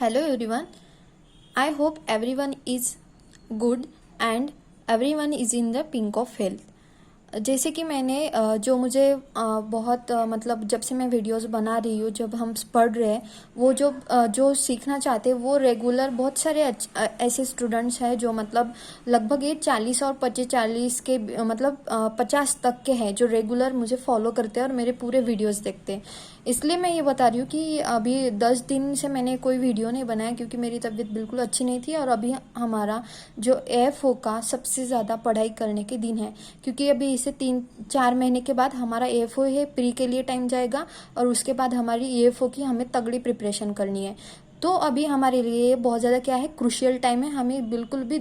Hello everyone. I hope everyone is good and everyone is in the pink of health. जैसे कि मैंने जो मुझे बहुत मतलब जब से मैं वीडियोस बना रही हूँ, जब हम पढ़ रहे हैं, वो जो सीखना चाहते हैं वो रेगुलर बहुत सारे ऐसे स्टूडेंट्स हैं जो मतलब लगभग ये 40 और 25-40 के मतलब 50 तक के हैं जो रेगुलर मुझे फॉलो करते हैं और मेरे पूरे वीडियोस देखते हैं। इसलिए मैं ये बता रही हूँ कि अभी 10 दिन से मैंने कोई वीडियो नहीं बनाया क्योंकि मेरी तबीयत बिल्कुल अच्छी नहीं थी और अभी हमारा जो एएफओ का सबसे ज़्यादा पढ़ाई करने के दिन है, क्योंकि अभी इसे 3-4 महीने के बाद हमारा एएफओ है, प्री के लिए टाइम जाएगा और उसके बाद हमारी एएफओ की हमें तगड़ी प्रिपरेशन करनी है। तो अभी हमारे लिए बहुत ज़्यादा क्या है, क्रूशियल टाइम है। हमें बिल्कुल भी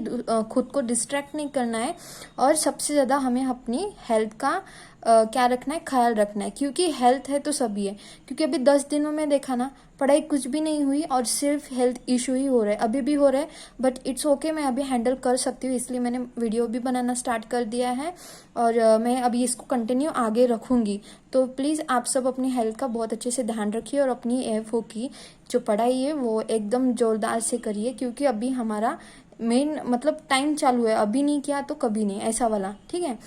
खुद को डिस्ट्रैक्ट नहीं करना है और सबसे ज़्यादा हमें अपनी हेल्थ का क्या रखना है, ख्याल रखना है, क्योंकि हेल्थ है तो सभी है। क्योंकि अभी 10 दिनों में देखा ना, पढ़ाई कुछ भी नहीं हुई और सिर्फ हेल्थ इशू ही हो रहा है, अभी भी हो रहा है, बट इट्स ओके, मैं अभी हैंडल कर सकती हूँ। इसलिए मैंने वीडियो भी बनाना स्टार्ट कर दिया है और मैं अभी इसको कंटिन्यू आगे रखूँगी। तो प्लीज़ आप सब अपनी हेल्थ का बहुत अच्छे से ध्यान रखिए और अपनी एएफओ की जो पढ़ाई है वो एकदम जोरदार से करिए, क्योंकि अभी हमारा मेन मतलब टाइम चालू है, अभी नहीं किया तो कभी नहीं, ऐसा वाला। ठीक है।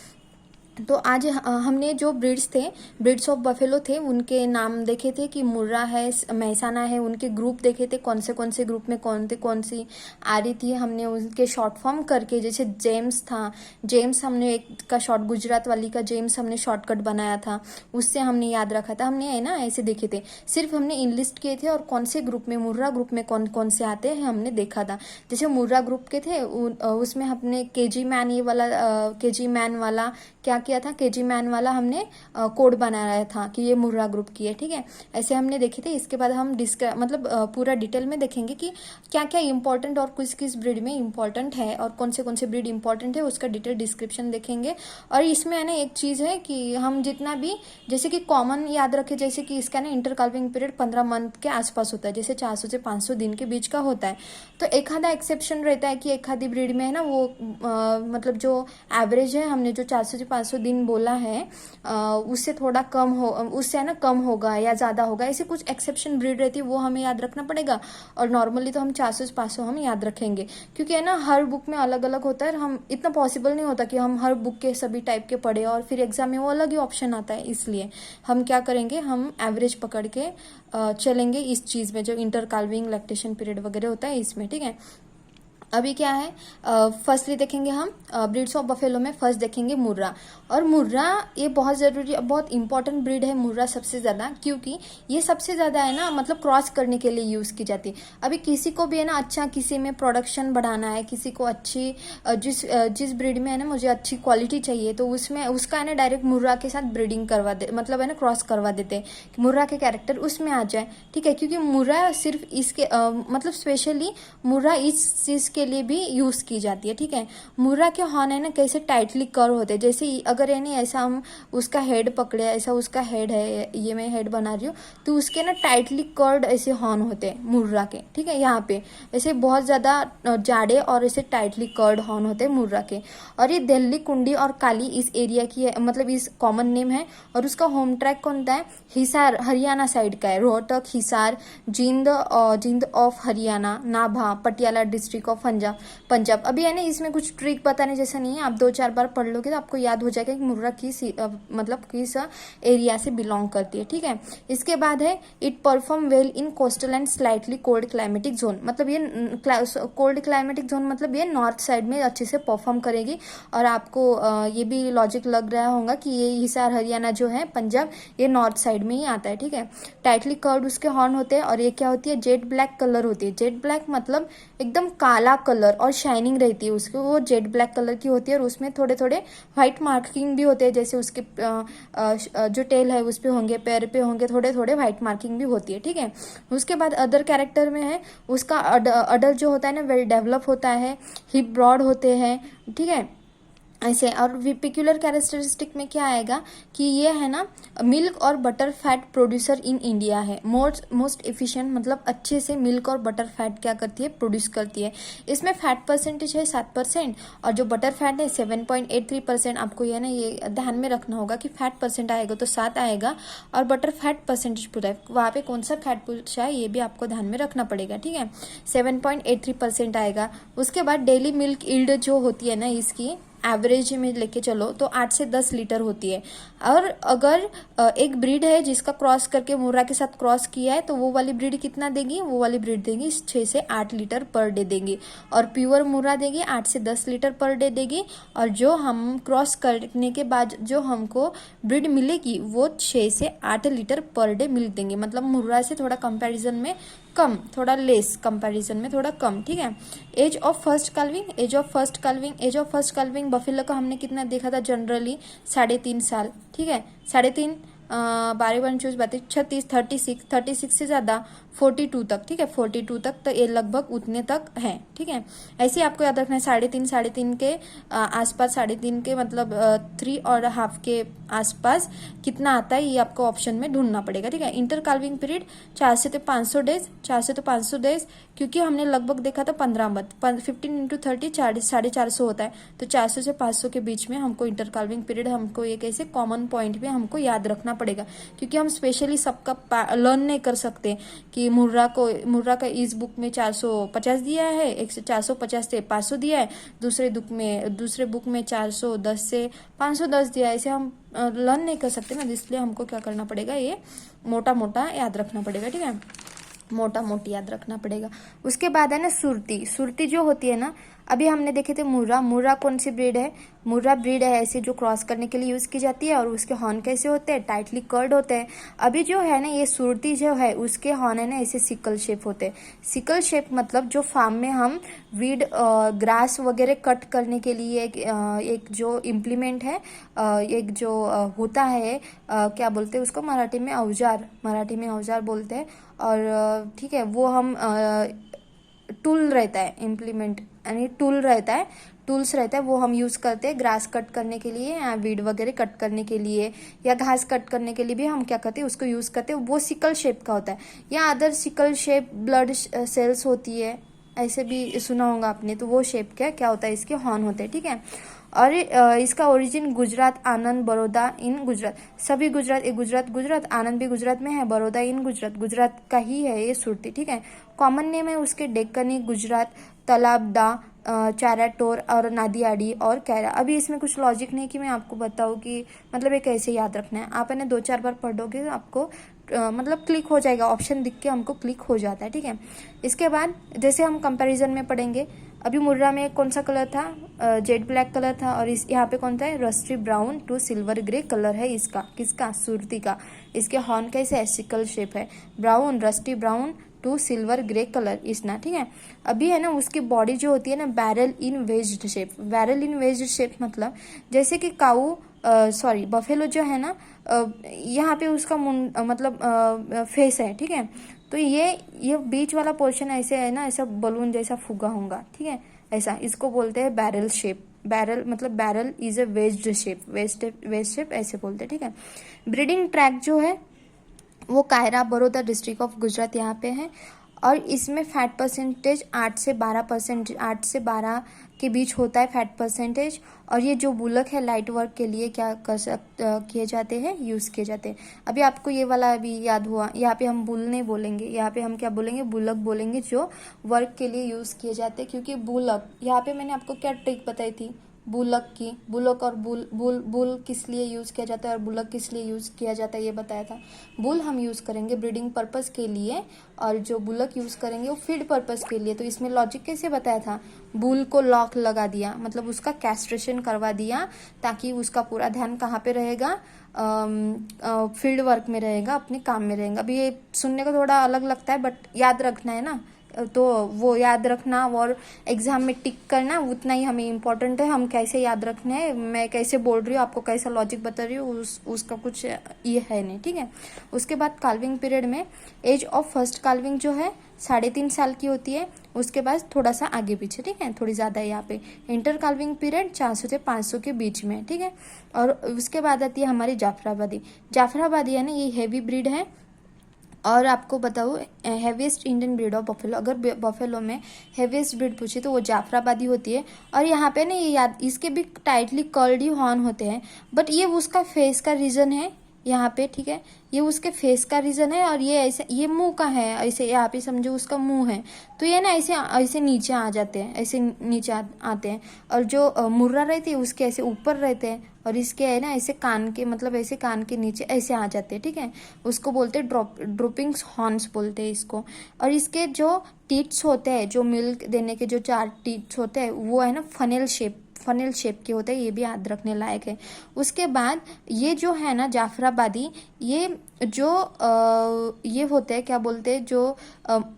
तो आज हमने जो ब्रीड्स ऑफ बफेलो थे, उनके नाम देखे थे कि मुर्रा है, मेहसाना है, उनके ग्रुप देखे थे, कौन से ग्रुप में कौन सी आ रही थी। हमने उनके शॉर्ट फॉर्म करके, जैसे जेम्स था, जेम्स हमने एक का शॉर्ट, गुजरात वाली का जेम्स हमने शॉर्टकट बनाया था, उससे हमने याद रखा था। हमने है ना ऐसे देखे थे, सिर्फ हमने इनलिस्ट किए थे और कौन से ग्रुप में, मुर्रा ग्रुप में कौन कौन से आते हैं हमने देखा था। जैसे मुर्रा ग्रुप के थे उसमें हमने केजी मैन, ये वाला केजी मैन वाला क्या किया था, केजी मैन वाला हमने कोड बनाया था कि ये मुर्रा ग्रुप की है। ठीक है, ऐसे हमने देखे थे। इसके बाद हम मतलब पूरा डिटेल में देखेंगे कि क्या क्या इंपॉर्टेंट और किस किस ब्रीड में इंपॉर्टेंट है और कौन से ब्रीड इंपॉर्टेंट है, उसका डिटेल डिस्क्रिप्शन देखेंगे। और इसमें है ना एक चीज़ है कि हम जितना भी जैसे कि कॉमन याद रखें, जैसे कि इसका ना इंटर काल्विंग पीरियड 15 मंथ के आसपास होता है, जैसे 400 से 500 दिन के बीच का होता है। तो एक आधा एक्सेप्शन रहता है कि एक आधी ब्रीड में है ना वो मतलब जो एवरेज है, हमने जो 400 से 500 दिन बोला है उससे थोड़ा कम हो, उससे है ना कम होगा या ज़्यादा होगा, ऐसे कुछ एक्सेप्शन ब्रीड रहती है, वो हमें याद रखना पड़ेगा। और नॉर्मली तो हम 400 से 500 हम याद रखेंगे, क्योंकि है ना हर बुक में अलग अलग होता है। हम इतना पॉसिबल नहीं होता कि हम हर बुक के सभी टाइप के पढ़े और फिर एग्जाम में वो अलग ही ऑप्शन आता है। इसलिए हम क्या करेंगे, हम एवरेज पकड़ के चलेंगे इस चीज़ में, जो इंटर काल्विंग लैक्टेशन पीरियड वगैरह होता है इसमें। ठीक है, अभी क्या है, फर्स्टली देखेंगे हम ब्रीड्स ऑफ बफेलो में फर्स्ट देखेंगे मुर्रा। और मुर्रा ये बहुत ज़रूरी, बहुत इंपॉर्टेंट ब्रीड है मुर्रा सबसे ज़्यादा, क्योंकि ये सबसे ज़्यादा है ना मतलब क्रॉस करने के लिए यूज़ की जाती है। अभी किसी को भी है ना अच्छा, किसी में प्रोडक्शन बढ़ाना है, किसी को अच्छी जिस ब्रीड में है ना मुझे अच्छी क्वालिटी चाहिए, तो उसमें उसका है ना डायरेक्ट मुर्रा के साथ ब्रीडिंग करवा दे, मतलब है ना क्रॉस करवा देते हैं कि मुर्रा के कैरेक्टर उसमें आ जाए। ठीक है, क्योंकि मुर्रा सिर्फ इसके मतलब स्पेशली मुर्रा इस चीज़ के लिए भी यूज़ की जाती है। ठीक है, मुर्रा के हॉर्न है ना कैसे टाइटली कर्व होते हैं, जैसे अगर है ना ऐसा हम उसका हेड पकड़े, ऐसा उसका हेड है, ये मैं हेड बना रही हूँ, तो उसके ना टाइटली कर्ड ऐसे हॉर्न होते हैं मुर्रा के। ठीक है, यहाँ पे ऐसे बहुत ज़्यादा जाड़े और ऐसे टाइटली कर्ड हॉर्न होते हैं मुर्रा के। और ये दिल्ली, कुंडी और काली इस एरिया की है, मतलब इस कॉमन नेम है। और उसका होम ट्रैक कौन सा है, हिसार हरियाणा साइड का है, रोहतक, हिसार, जिंद of Haryana, Nabha, Patiala district of Punjab. अभी है ना इसमें कुछ ट्रिक बताने जैसा नहीं है, आप 2-4 बार पढ़ लोगे तो आपको याद हो जाएगा कि मुर्रा किस मतलब किस एरिया से बिलोंग करती है। ठीक है, इसके बाद है it perform well in coastal and slightly cold climatic zone, मतलब ये कोल्ड क्लाइमेटिक जोन मतलब ये नॉर्थ साइड में अच्छे से परफॉर्म करेगी। और आपको ये भी लॉजिक लग रहा होगा कि ये हिसार हरियाणा जो है पंजाब, ये नॉर्थ साइड में ही आता है। ठीक है, टाइटली कर्व्ड उसके हॉर्न होते हैं और ये क्या होती है, जेट ब्लैक कलर होती है। जेट ब्लैक मतलब एकदम काला कलर और शाइनिंग रहती है उसको, वो जेट ब्लैक कलर की होती है। और उसमें थोड़े थोड़े व्हाइट मार्किंग भी होते हैं, जैसे उसके जो टेल है उस पे होंगे, पैर पे होंगे, थोड़े थोड़े व्हाइट मार्किंग भी होती है। ठीक है, उसके बाद अदर कैरेक्टर में है उसका अडर जो होता है ना वेल डेवलप होता है, हिप ब्रॉड होते हैं। ठीक है, ऐसे। और पिक्यूलर कैरेक्टरिस्टिक में क्या आएगा कि ये है ना मिल्क और butter fat producer in India है। मोस्ट एफिशिएंट मतलब अच्छे से मिल्क और बटर फैट क्या करती है, प्रोड्यूस करती है। इसमें फैट परसेंटेज है 7% और जो बटर फैट है 7.83%। आपको ये ना ये ध्यान में रखना होगा कि फैट परसेंट आएगा तो 7 आएगा और बटर फैट परसेंटेज पूरा है, वहाँ पे कौन सा फैट पूछा है ये भी आपको ध्यान में रखना पड़ेगा, ठीक है। 7.83% आएगा। उसके बाद डेली मिल्क ईल्ड जो होती है ना इसकी एवरेज में लेके चलो तो 8 से 10 लीटर होती है। और अगर एक ब्रीड है जिसका क्रॉस करके मुर्रा के साथ क्रॉस किया है तो वो वाली ब्रीड कितना देगी, वो वाली ब्रीड देगी 6 से 8 लीटर पर डे देगी। और प्योर मुर्रा देगी 8 से 10 लीटर पर डे देगी। और जो हम क्रॉस करने के बाद जो हमको ब्रीड मिलेगी वो 6 से 8 लीटर पर डे मिल देंगे। मतलब मुर्रा से थोड़ा कंपैरिजन में कम, थोड़ा लेस कंपैरिजन में थोड़ा कम, ठीक है। एज ऑफ फर्स्ट कल्विंग बफेलो का हमने कितना देखा था जनरली 3.5 साल, ठीक है। 3.5 12 1 चूज 32 36 36 से ज्यादा 42 तक, ठीक है। 42 तक तो ये लगभग उतने तक है, ठीक है। ऐसे ही आपको याद रखना है 3.5 के आसपास, 3.5 के मतलब 3.5 के आसपास कितना आता है ये आपको ऑप्शन में ढूंढना पड़ेगा, ठीक है। इंटर काल्विंग पीरियड 400 से 500 डेज, क्योंकि हमने लगभग देखा था 15 मंथ, 15 × 30 450 होता है। तो 400 से 500 के बीच में हमको इंटर काल्विंग पीरियड हमको ये कैसे कॉमन पॉइंट में हमको याद रखना पड़ेगा, क्योंकि हम स्पेशली सबका लर्न नहीं कर सकते कि मुर्रा का इस बुक में 450 दिया है, एक से 450 से 500 दिया है, दूसरे बुक में 410 से 510 दिया है। ऐसे हम लर्न नहीं कर सकते ना, इसलिए हमको क्या करना पड़ेगा, ये मोटा मोटा याद रखना पड़ेगा, ठीक है। मोटा मोटी याद रखना पड़ेगा। उसके बाद है ना सुरती जो होती है ना, अभी हमने देखे थे मुर्रा कौन सी ब्रीड है, मुर्रा ब्रीड है ऐसे जो क्रॉस करने के लिए यूज की जाती है। और उसके हॉर्न कैसे होते हैं, टाइटली कर्ड होते हैं। अभी जो है ना ये सुरती जो है उसके हॉर्न है ना ऐसे सिकल शेप होते हैं। सिकल शेप मतलब जो फार्म में हम वीड ग्रास वगैरह कट करने के लिए एक जो इम्प्लीमेंट है, एक जो होता है, क्या बोलते हैं उसको मराठी में औजार बोलते हैं। और ठीक है, वो हम टूल रहता है, इम्प्लीमेंट यानी टूल्स रहता है, वो हम यूज करते हैं ग्रास कट करने के लिए या वीड वगैरह कट करने के लिए या घास कट करने के लिए भी हम क्या करते हैं उसको यूज करते हैं। वो सिकल शेप का होता है। या other sickle shape blood cells होती है, ऐसे भी सुना होगा आपने। तो वो शेप क्या होता है, इसके हॉर्न होते हैं, ठीक है। और इसका ओरिजिन गुजरात, आनंद, बड़ौदा इन गुजरात, सभी गुजरात, एक गुजरात आनंद भी गुजरात में है, बड़ौदा इन गुजरात का ही है ये सुरती, ठीक है। कॉमन नेम है उसके डेक्कनी, गुजरात, तलाबदा, चाराटोर और नादियाडी और कैरा। अभी इसमें कुछ लॉजिक नहीं कि मैं आपको बताऊँ कि मतलब ये कैसे याद रखना है। आप इन्हें 2-4 बार पढ़ोगे तो आपको मतलब क्लिक हो जाएगा, ऑप्शन दिख के हमको क्लिक हो जाता है, ठीक है। इसके बाद जैसे हम कंपैरिजन में पढ़ेंगे, अभी मुर्रा में कौन सा कलर था, जेड ब्लैक कलर था। और इस यहाँ पे कौन सा है, rusty brown to silver grey colour है इसका, किसका, सुरती का। इसके हॉर्न कैसे है, सिकल शेप है, brown, rusty brown to silver grey colour इसना, ठीक है। अभी है ना उसकी बॉडी जो होती है ना बैरल इन वेज्ड शेप मतलब जैसे कि काऊ बफेलो जो है ना, यहाँ पे उसका मतलब फेस है, ठीक है। तो ये बीच वाला पोर्शन ऐसे है ना, ऐसा बलून जैसा फुगा होगा, ठीक है, ऐसा इसको बोलते हैं barrel shape. Barrel is a wedged shape ऐसे बोलते हैं, ठीक है। ब्रीडिंग ट्रैक जो है वो कायरा, बड़ौदा डिस्ट्रिक्ट ऑफ गुजरात यहाँ पे है। और इसमें फैट परसेंटेज 8 से 12 के बीच होता है फैट परसेंटेज। और ये जो बुलक है लाइट वर्क के लिए क्या किए जाते हैं, यूज किए जाते हैं। अभी आपको ये वाला अभी याद हुआ, यहाँ पे हम बुल नहीं बोलेंगे, यहाँ पे हम क्या बोलेंगे, बुलक बोलेंगे, जो वर्क के लिए यूज किए जाते हैं। क्योंकि बुलक, यहाँ पे मैंने आपको क्या ट्रिक बताई थी बुलक और बुल किस लिए यूज किया जाता है और बुलक किस लिए यूज किया जाता है ये बताया था। बुल हम यूज करेंगे ब्रीडिंग पर्पस के लिए और जो बुलक यूज करेंगे वो फीड पर्पस के लिए। तो इसमें लॉजिक कैसे बताया था, बुल को लॉक लगा दिया मतलब उसका कैस्ट्रेशन करवा दिया, ताकि उसका पूरा ध्यान कहाँ पे रहेगा, फील्ड वर्क में रहेगा, अपने काम में रहेगा। अभी ये सुनने को थोड़ा अलग लगता है बट याद रखना है ना, तो वो याद रखना और एग्जाम में टिक करना उतना ही हमें इम्पोर्टेंट है। हम कैसे याद रखने हैं, मैं कैसे बोल रही हूँ, आपको कैसा लॉजिक बता रही हूँ, उसका कुछ ये है नहीं, ठीक है। उसके बाद काल्विंग पीरियड में एज ऑफ फर्स्ट काल्विंग जो है 3.5 साल की होती है, उसके बाद थोड़ा सा आगे पीछे, ठीक है, थोड़ी ज़्यादा है यहाँ पे। इंटर काल्विंग पीरियड 400 से 500 के बीच में, ठीक है। और उसके बाद आती है हमारी जाफराबादी। जाफराबादी है ना, ये हैवी ब्रीड है। और आपको बताऊँ, heaviest Indian breed of buffalo, अगर बफेलो में हैवीएस्ट ब्रीड पूछे तो वो जाफराबादी होती है। और यहाँ पे ना ये याद, इसके भी टाइटली कर्ल्ड हॉर्न होते हैं, बट ये उसका फेस का रीजन है यहाँ पे, ठीक है, ये उसके फेस का रीजन है। और ये ऐसे, ये मुंह का है, ऐसे यहाँ पे समझो उसका मुंह है, तो ये ना ऐसे ऐसे नीचे आ जाते हैं, ऐसे नीचे आते हैं। और जो मुर्रा रहती है उसके ऐसे ऊपर रहते हैं, और इसके है ना ऐसे कान के, मतलब ऐसे कान के नीचे ऐसे आ जाते हैं, ठीक है। उसको बोलते हैं ड्रोपिंग हॉर्न्स बोलते हैं इसको। और इसके जो टीथ्स होते हैं, जो मिल्क देने के जो 4 टीथ्स होते हैं, वो है ना फनेल शेप के होते हैं, ये भी याद रखने लायक है। उसके बाद ये जो है ना जाफराबादी, ये जो ये होते हैं, क्या बोलते हैं, जो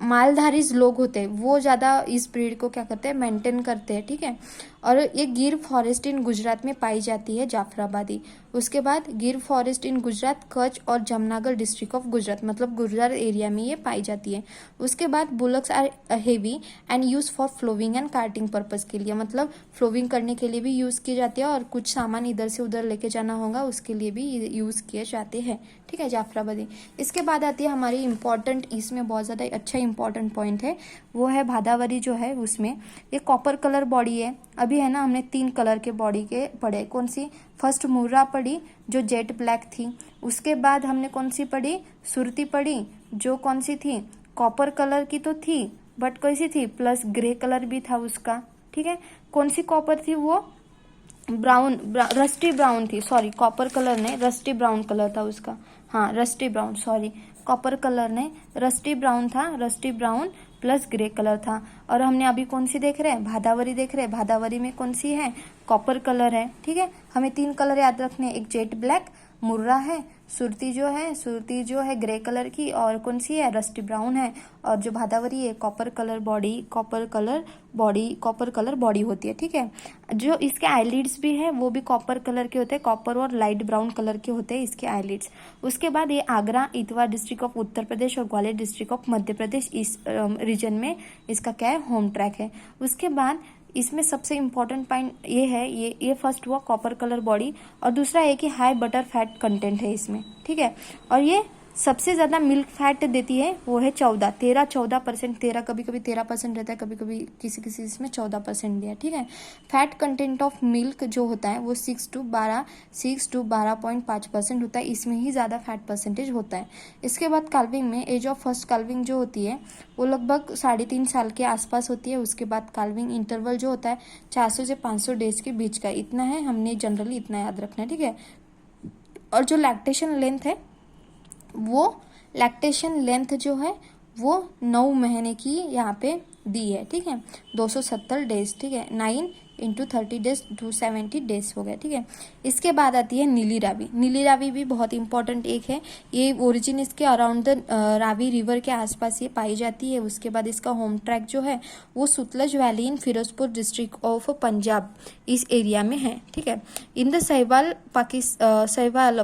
मालधारी लोग होते हैं वो ज़्यादा इस ब्रीड को क्या करते हैं, मेंटेन करते हैं, ठीक है। और ये गिर फॉरेस्ट इन गुजरात में पाई जाती है जाफराबादी। उसके बाद गिर फॉरेस्ट इन गुजरात, कच्छ और जमनागढ़ डिस्ट्रिक्ट ऑफ गुजरात, मतलब गुजरात एरिया में ये पाई जाती है। उसके बाद bullocks are heavy and use for ploughing and carting purpose के लिए, मतलब फ्लोविंग करने के लिए भी यूज की जाती है, और कुछ सामान इधर से उधर लेके जाना होगा उसके लिए भी यूज किए जाते हैं, ठीक है, जाफराबादी। इसके बाद आती है हमारी इंपॉर्टेंट, इसमें बहुत ज़्यादा अच्छा इंपॉर्टेंट पॉइंट है, वो है भादावरी जो है, उसमें ये कॉपर कलर बॉडी है। अभी है ना, हमने 3 कलर के बॉडी के पढ़े, कौन सी, फर्स्ट मुर्रा पढ़ी जो जेट ब्लैक थी। उसके बाद हमने कौन सी पढ़ी, सुरती पढ़ी, जो कौन सी थी, कॉपर कलर की तो थी, बट कैसी थी, प्लस ग्रे कलर भी था उसका, ठीक है। कौन सी कॉपर थी, वो रस्टी ब्राउन थी, सॉरी कॉपर कलर नहीं, रस्टी ब्राउन कलर था उसका, हाँ rusty brown, sorry copper colour नहीं, रस्टी ब्राउन था, rusty brown plus grey colour था। और हमने अभी कौन सी देख रहे हैं, भादावरी देख रहे हैं। भादावरी में कौन सी है, कॉपर कलर है, ठीक है। हमें 3 कलर याद रखने, एक जेट ब्लैक, मुर्रा है, सुरती जो है ग्रे कलर की, और कौन सी है, रस्टी ब्राउन है। और जो भादावरी है कॉपर कलर बॉडी होती है, ठीक है। जो इसके आईलिड्स भी है वो भी कॉपर कलर के होते हैं, कॉपर और लाइट ब्राउन कलर के होते हैं इसके आईलिड्स। उसके बाद ये आगरा, इतवा डिस्ट्रिक्ट ऑफ उत्तर प्रदेश और ग्वालियर डिस्ट्रिक्ट ऑफ मध्य प्रदेश, इस रीजन में इसका क्या है, होम ट्रैक है। उसके बाद इसमें सबसे इम्पोर्टेंट पॉइंट ये है, ये फर्स्ट हुआ कॉपर कलर बॉडी, और दूसरा है कि हाई बटर फैट कंटेंट है इसमें, ठीक है। और ये सबसे ज्यादा मिल्क फैट देती है, वो है 14%, 13 कभी कभी 13% रहता है, कभी कभी किसी इसमें 14% दिया, ठीक है। फैट कंटेंट ऑफ मिल्क जो होता है वो 6 to 12.5% होता है, इसमें ही ज्यादा फैट परसेंटेज होता है। इसके बाद काल्विंग में एज ऑफ फर्स्ट काल्विंग जो होती है वो लगभग 3.5 साल के आसपास होती है। उसके बाद काल्विंग इंटरवल जो होता है 400 से 500 डेज के बीच का, इतना है, हमने जनरली इतना याद रखना है, ठीक है। और जो लैक्टेशन लेंथ जो है वो 9 महीने की यहाँ पे दी है, ठीक है, 270 डेज, ठीक है, 9 × 30 डेज 270 डेज हो गया, ठीक है। इसके बाद आती है नीली रावी। नीली रावी भी बहुत इंपॉर्टेंट एक है, ये ओरिजिन इसके अराउंड द रावी रिवर के आसपास ये पाई जाती है। उसके बाद इसका होम ट्रैक जो है वो Sutlej valley in Firozpur district of Punjab, इस एरिया में है, ठीक है। इन द सहवाल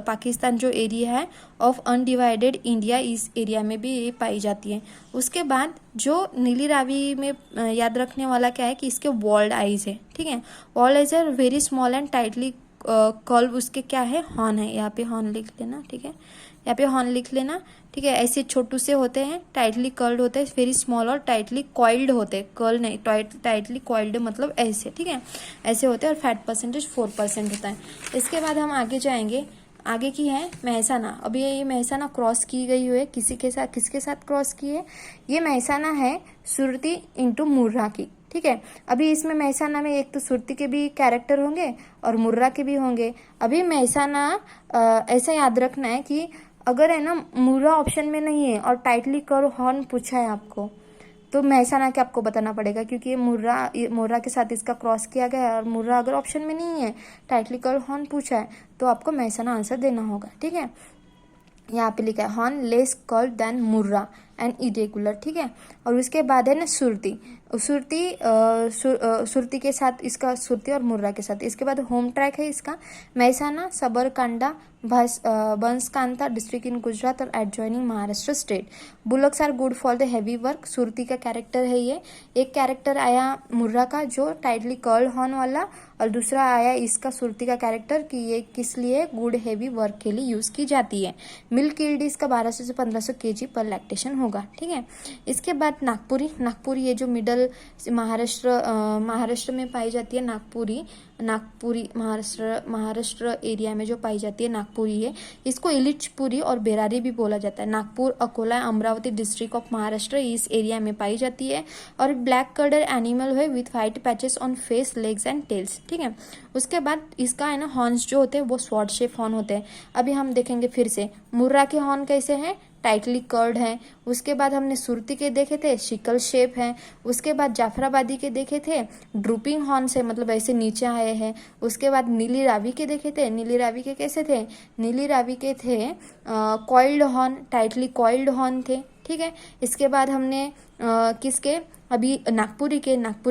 पाकिस्तान जो एरिया है ऑफ अनडिवाइडेड इंडिया, इस एरिया में भी ये पाई जाती है। उसके बाद जो नीली रावी में याद रखने वाला क्या है कि इसके वॉल्ड आइज है, ठीक है। Walled eyes are very small and tightly curve, उसके क्या है, हॉर्न है, यहाँ पे हॉर्न लिख लेना, ठीक है, यहाँ पे हॉर्न लिख लेना, ठीक है। ऐसे छोटू से होते हैं, टाइटली कर्ल्ड होते हैं, वेरी स्मॉल और टाइटली कॉइल्ड होते हैं, कर्ल नहीं, टाइटली कॉइल्ड मतलब ऐसे, ठीक है, ऐसे होते हैं। और फैट परसेंटेज 4% होता है। इसके बाद हम आगे जाएंगे, आगे की है महसाना। अभी ये महसाना क्रॉस की गई हुई है, किसके साथ क्रॉस की है, ये महसाना है सुरती इंटू मुर्रा की, ठीक है। अभी इसमें महसाना में एक तो सुरती के भी कैरेक्टर होंगे और मुर्रा के भी होंगे। अभी महसाना ऐसा याद रखना है कि अगर है ना मुर्रा ऑप्शन में नहीं है और टाइटली करो हॉर्न पूछा है आपको, तो महसाना के आपको बताना पड़ेगा, क्योंकि ये मुर्रा के साथ इसका क्रॉस किया गया है, और मुर्रा अगर ऑप्शन में नहीं है, टाइटली करो हॉर्न पूछा है, तो आपको महसाना आंसर देना होगा, ठीक है। यहाँ पे लिखा है horn less curled then Murrah and irregular, ठीक है। और उसके बाद है ना सुरती, सुरती के साथ इसका, सुरती और मुर्रा के साथ। इसके बाद होम ट्रैक है इसका महसाना, सबरकांडा, बनसकांता डिस्ट्रिक्ट इन गुजरात और adjoining Maharashtra state. Bullocks are good for the heavy work. Surti का कैरेक्टर है ये। एक कैरेक्टर आया मुर्रा का जो टाइटली कर्ल हॉर्न वाला, और दूसरा आया इसका सुरती का कैरेक्टर कि ये किस लिए गुड हैवी वर्क के लिए यूज की जाती है। मिल्क यील्ड इसका 1200 से 1500 kg पर लैक्टेशन होगा, ठीक है। इसके बाद नागपुरी ये जो मिडल महाराष्ट्र में पाई जाती है, नागपुरी महाराष्ट्र एरिया में जो पाई जाती है नागपुरी है। इसको इलिचपुरी और बेरारी भी बोला जाता है। नागपुर, अकोला, अमरावती डिस्ट्रिक्ट ऑफ महाराष्ट्र इस एरिया में पाई जाती है। और ब्लैक कलर एनिमल है with white patches on face, legs and tails, ठीक है। उसके बाद इसका है ना हॉर्न्स जो होते हैं वो स्वॉर्ड शेप हॉर्न होते हैं। अभी हम देखेंगे फिर से मुर्रा के हॉर्न कैसे हैं, टाइटली कर्ड है। उसके बाद हमने सुरती के देखे थे शिकल शेप है। उसके बाद जाफराबादी के देखे थे ड्रूपिंग हॉर्न से, मतलब ऐसे नीचे आए हैं। उसके बाद नीली रावी के देखे थे, नीली रावी के कैसे थे, नीली रावी के थे coiled horn, tightly coiled horn थे, ठीक है। इसके बाद हमने किसके, अभी नागपुरी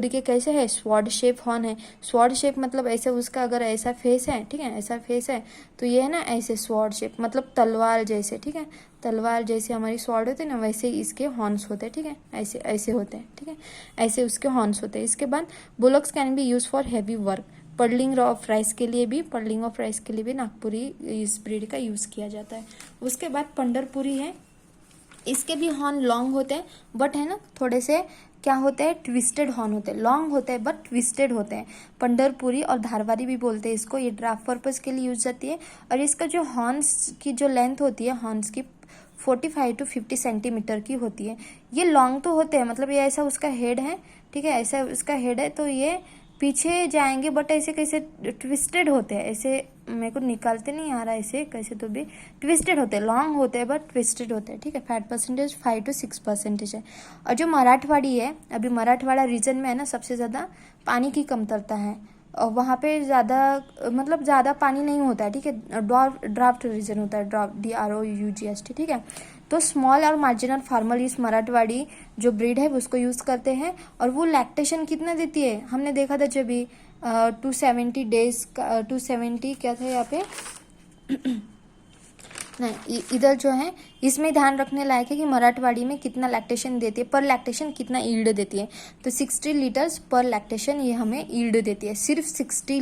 के कैसे है, स्वॉर्ड शेप हॉर्न है। स्वॉर्ड शेप मतलब ऐसे उसका अगर ऐसा फेस है, ठीक है, ऐसा फेस है तो ये है ना ऐसे स्वॉर्ड शेप, मतलब तलवार जैसे, ठीक है। तलवार जैसे हमारी स्वॉर्ड होते हैं ना, वैसे इसके हॉर्न्स होते हैं, ठीक है, ऐसे ऐसे होते हैं, ठीक है, ऐसे उसके हॉर्न्स होते हैं। इसके बाद bullocks can be use for heavy work. Pearling of rice के लिए भी नागपुरी इस ब्रीड का यूज किया जाता है। उसके बाद पंढरपुरी है, इसके भी हॉर्न लॉन्ग होते हैं बट है ना थोड़े से क्या होते हैं, ट्विस्टेड हॉर्न होते हैं। लॉन्ग होते हैं बट ट्विस्टेड होते हैं। पंढरपुरी और धारवारी भी बोलते हैं इसको। ये ड्राफ्ट पर्पस के लिए यूज जाती है। और इसका जो हॉर्न्स की जो लेंथ होती है, हॉर्न्स की 45 to 50 सेंटीमीटर की होती है। ये लॉन्ग तो होते हैं, मतलब ये ऐसा उसका हेड है, ठीक है, ऐसा उसका हेड है तो ये पीछे जाएंगे बट ऐसे कैसे ट्विस्टेड होते हैं, ऐसे मेरे को निकालते नहीं आ रहा है, ऐसे कैसे तो भी ट्विस्टेड होते हैं, लॉन्ग होते हैं बट ट्विस्टेड होते हैं, ठीक है। फैट परसेंटेज 5 to 6% है। और जो मराठवाड़ी है, अभी मराठवाड़ा रीजन में है ना सबसे ज़्यादा पानी की कमतरता है और वहाँ पे ज़्यादा पानी नहीं होता है, ठीक है। ड्राफ्ट रीजन होता है, DROUGST, ठीक है। तो स्मॉल और मार्जिनल फार्मर इस मराठवाड़ी जो ब्रीड है उसको यूज करते हैं। और वो लैक्टेशन कितना देती है, हमने देखा था जब भी 270 डेज का 270 क्या था यहाँ पे नहीं, इधर जो है इसमें ध्यान रखने लायक है कि मराठवाड़ी में कितना लैक्टेशन देती है, पर लैक्टेशन कितना ईल्ड देती है। तो 60 लीटर्स पर लैक्टेशन ये हमें ईल्ड देती है। सिर्फ 60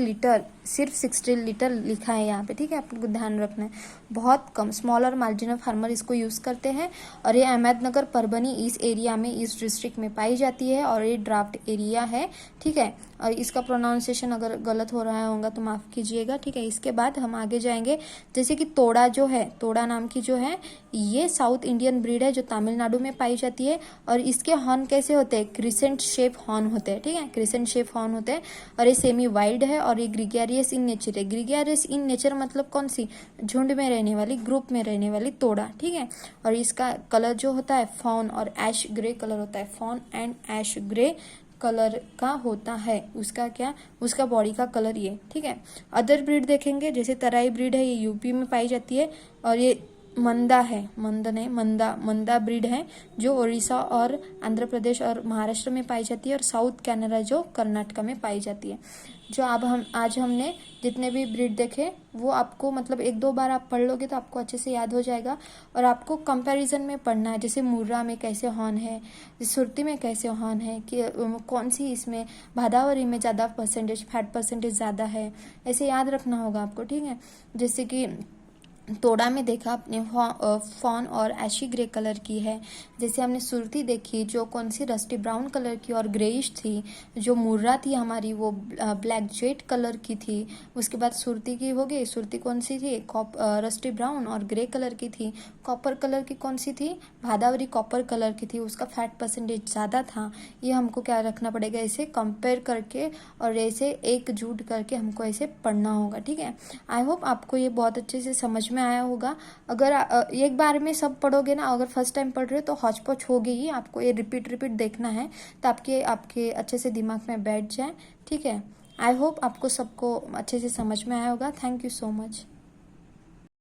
लीटर लिखा है यहाँ पे, ठीक है, आपको ध्यान रखना है। बहुत कम स्मॉल और मार्जिनल फार्मर इसको यूज़ करते हैं। और ये अहमदनगर, परभनी इस एरिया में, इस डिस्ट्रिक्ट में पाई जाती है। और ये ड्राफ्ट एरिया है, ठीक है। और इसका प्रोनाउंसिएशन अगर गलत हो रहा होगा तो माफ़ कीजिएगा, ठीक है। इसके बाद हम आगे जाएंगे, जैसे कि तोड़ा जो है, तोड़ा नाम की जो है, ये साउथ इंडियन ब्रीड है जो तमिलनाडु में पाई जाती है। और इसके हॉर्न कैसे होते हैं, क्रिसेंट शेप हॉर्न होते हैं, ठीक है, क्रिसेंट शेप हॉर्न होते हैं। और ये सेमी वाइड है और ये ग्रीगेरियस इन नेचर है। ग्रीगेरियस इन नेचर मतलब कौन सी, झुंड में रहने वाली, ग्रुप में रहने वाली तोड़ा, ठीक है। और इसका कलर जो होता है फॉन और ऐश ग्रे कलर होता है, fawn and ash grey colour का होता है। उसका बॉडी का कलर ये, ठीक है। अदर ब्रीड देखेंगे, जैसे तराई ब्रीड है, ये यूपी में पाई जाती है। और ये मंदा ब्रीड है जो उड़ीसा और आंध्र प्रदेश और महाराष्ट्र में पाई जाती है। और साउथ कैनरा जो कर्नाटका में पाई जाती है। जो आज हमने जितने भी ब्रीड देखे वो आपको मतलब 1-2 बार आप पढ़ लोगे तो आपको अच्छे से याद हो जाएगा। और आपको कंपैरिजन में पढ़ना है, जैसे मुर्रा में कैसे हॉर्न है, सुरती में कैसे हॉर्न है, कि कौन सी इसमें भादावरी में ज़्यादा परसेंटेज, फैट परसेंटेज ज़्यादा है, ऐसे याद रखना होगा आपको, ठीक है। जैसे कि तोड़ा में देखा आपने फॉन और ऐशी ग्रे कलर की है। जैसे हमने सुरती देखी जो कौन सी रस्टी ब्राउन कलर की और ग्रेइश थी। जो मुर्रा थी हमारी वो ब्लैक जेट कलर की थी। उसके बाद सुरती की हो गई, सुरती कौन सी थी, रस्टी ब्राउन और ग्रे कलर की थी। कॉपर कलर की कौन सी थी, भादावरी कॉपर कलर की थी, उसका फैट परसेंटेज ज़्यादा था। ये हमको क्या रखना पड़ेगा, ऐसे कंपेयर करके और ऐसे एकजुट करके हमको ऐसे पढ़ना होगा, ठीक है। आई होप आपको ये बहुत अच्छे से समझ में आया होगा। अगर एक बार में सब पढ़ोगे ना, अगर फर्स्ट टाइम पढ़ रहे हो तो हौच पौच होगी ही, आपको ये रिपीट देखना है तो आपके अच्छे से दिमाग में बैठ जाए, ठीक है। आई होप आपको सबको अच्छे से समझ में आया होगा। Thank you so much.